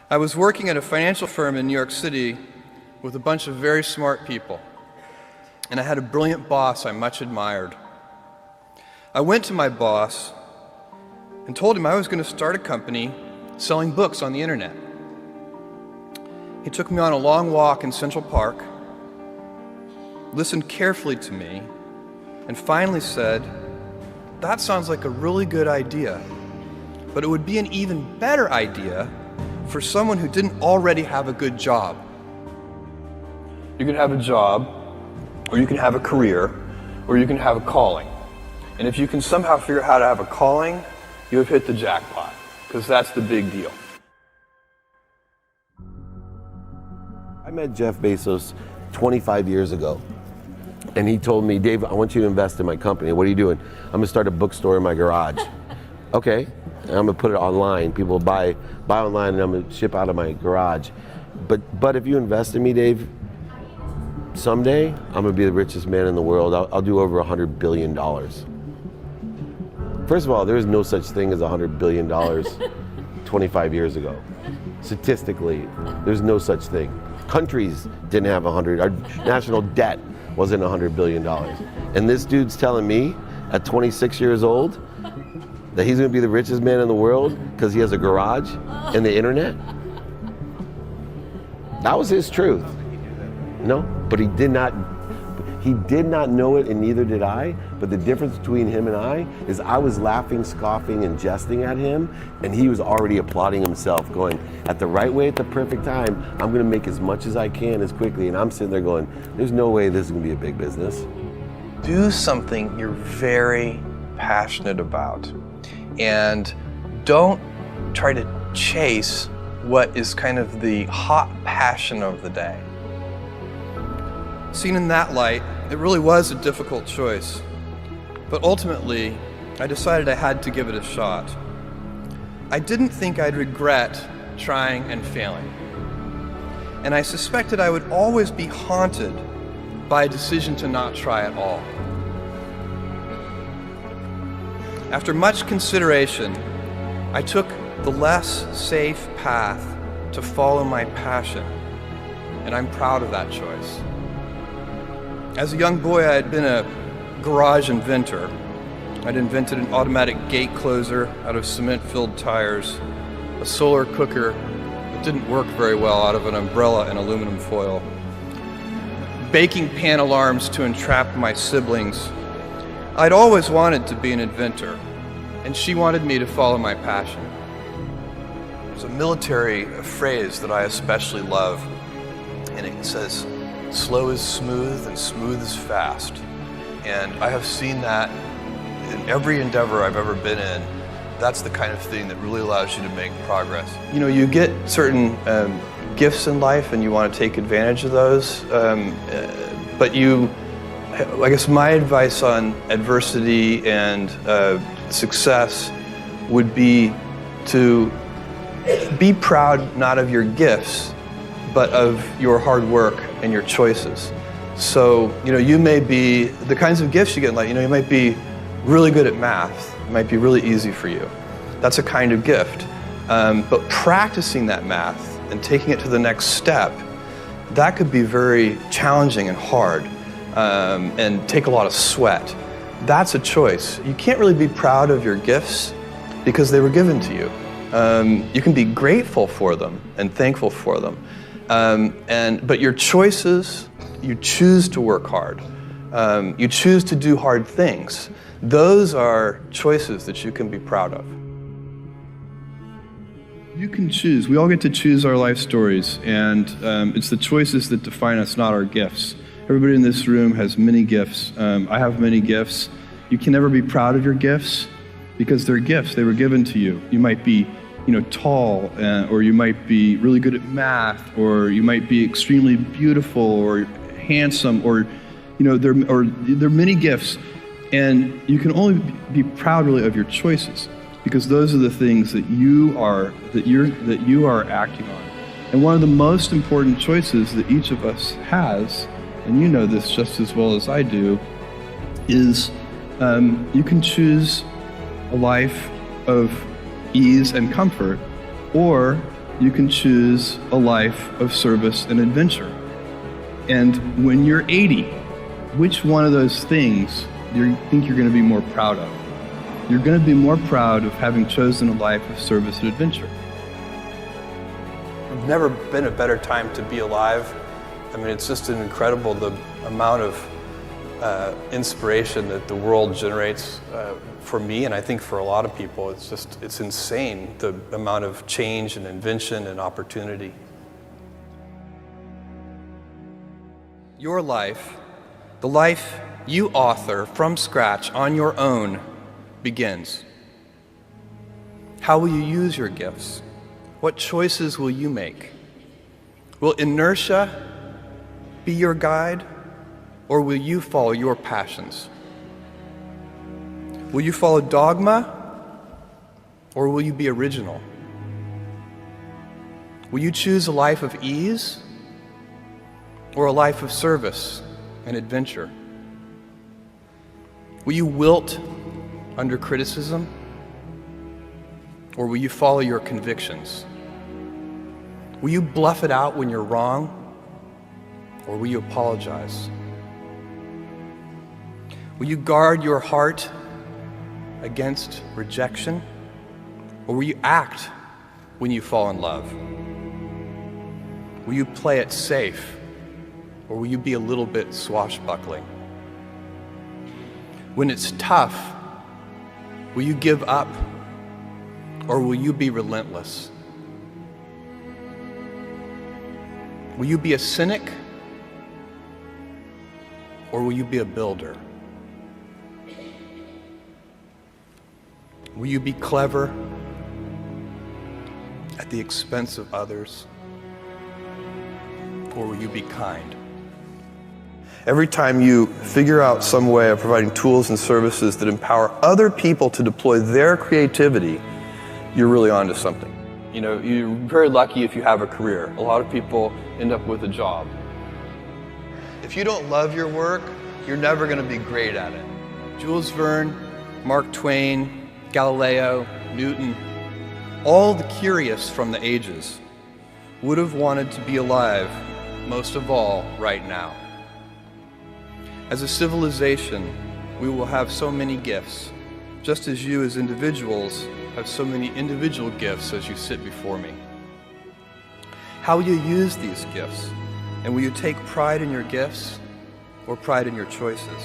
I was working at a financial firm in New York City with a bunch of very smart people, and I had a brilliant boss I much admired. I went to my boss and told him I was going to start a company selling books on the internet. He took me on a long walk in Central Park, listened carefully to me, and finally said, "That sounds like a really good idea, but it would be an even better idea for someone who didn't already have a good job." You can have a job, or you can have a career, or you can have a calling. And if you can somehow figure out how to have a calling, you have hit the jackpot, because that's the big deal. I met Jeff Bezos 25 years ago, and he told me, "Dave, I want you to invest in my company." "What are you doing?" "I'm gonna start a bookstore in my garage." "Okay, and I'm gonna put it online. People buy online, and I'm gonna ship out of my garage. But if you invest in me, Dave, someday I'm gonna be the richest man in the world. I'll do over $100 billion. First of all, there is no such thing as $100 billion 25 years ago. Statistically, there's no such thing. Countries didn't have 100, our national debt wasn't $100 billion. And this dude's telling me at 26 years old that he's gonna be the richest man in the world because he has a garage and the internet? That was his truth. No, but he did not know it, and neither did I. But the difference between him and I is I was laughing, scoffing, and jesting at him, and he was already applauding himself, going, at the right way, at the perfect time, I'm gonna make as much as I can as quickly. And I'm sitting there going, there's no way this is gonna be a big business. Do something you're very passionate about, and don't try to chase what is kind of the hot passion of the day. Seen in that light, it really was a difficult choice, but ultimately, I decided I had to give it a shot. I didn't think I'd regret trying and failing, and I suspected I would always be haunted by a decision to not try at all. After much consideration, I took the less safe path to follow my passion, and I'm proud of that choice. As a young boy, I had been a garage inventor. I'd invented an automatic gate closer out of cement-filled tires, a solar cooker that didn't work very well out of an umbrella and aluminum foil, baking pan alarms to entrap my siblings. I'd always wanted to be an inventor, and she wanted me to follow my passion. There's a military phrase that I especially love, and it says, "Slow is smooth and smooth is fast." And I have seen that in every endeavor I've ever been in. That's the kind of thing that really allows you to make progress. You know, you get certain gifts in life and you want to take advantage of those, but I guess my advice on adversity and success would be to be proud not of your gifts, but of your hard work and your choices. So, you may be, the kinds of gifts you get in life, you might be really good at math. It might be really easy for you. That's a kind of gift. But practicing that math and taking it to the next step, that could be very challenging and hard, and take a lot of sweat. That's a choice. You can't really be proud of your gifts because they were given to you. You can be grateful for them and thankful for them. But your choices, you choose to work hard. You choose to do hard things. Those are choices that you can be proud of. You can choose. We all get to choose our life stories, and it's the choices that define us, not our gifts. Everybody in this room has many gifts. I have many gifts. You can never be proud of your gifts because they're gifts. They were given to you. You might be tall, or you might be really good at math, or you might be extremely beautiful or handsome, or there are many gifts, and you can only be proud really of your choices because those are the things that you are acting on. And one of the most important choices that each of us has, and you know this just as well as I do, is you can choose a life of ease and comfort, or you can choose a life of service and adventure. And when you're 80, which one of those things do you think you're going to be more proud of? You're going to be more proud of having chosen a life of service and adventure. There's never been a better time to be alive. I mean, it's just incredible the amount of inspiration that the world generates for me, and I think for a lot of people. It's insane, the amount of change and invention and opportunity. Your life, the life you author from scratch on your own, begins. How will you use your gifts? What choices will you make? Will inertia be your guide, or will you follow your passions? Will you follow dogma, or will you be original? Will you choose a life of ease, or a life of service and adventure? Will you wilt under criticism, or will you follow your convictions? Will you bluff it out when you're wrong, or will you apologize? Will you guard your heart against rejection, or will you act when you fall in love? Will you play it safe, or will you be a little bit swashbuckling? When it's tough, will you give up, or will you be relentless? Will you be a cynic, or will you be a builder? Will you be clever at the expense of others, or will you be kind? Every time you figure out some way of providing tools and services that empower other people to deploy their creativity, you're really onto something. You know, you're very lucky if you have a career. A lot of people end up with a job. If you don't love your work, you're never going to be great at it. Jules Verne, Mark Twain, Galileo, Newton, all the curious from the ages would have wanted to be alive, most of all, right now. As a civilization, we will have so many gifts, just as you as individuals have so many individual gifts as you sit before me. How will you use these gifts? And will you take pride in your gifts or pride in your choices?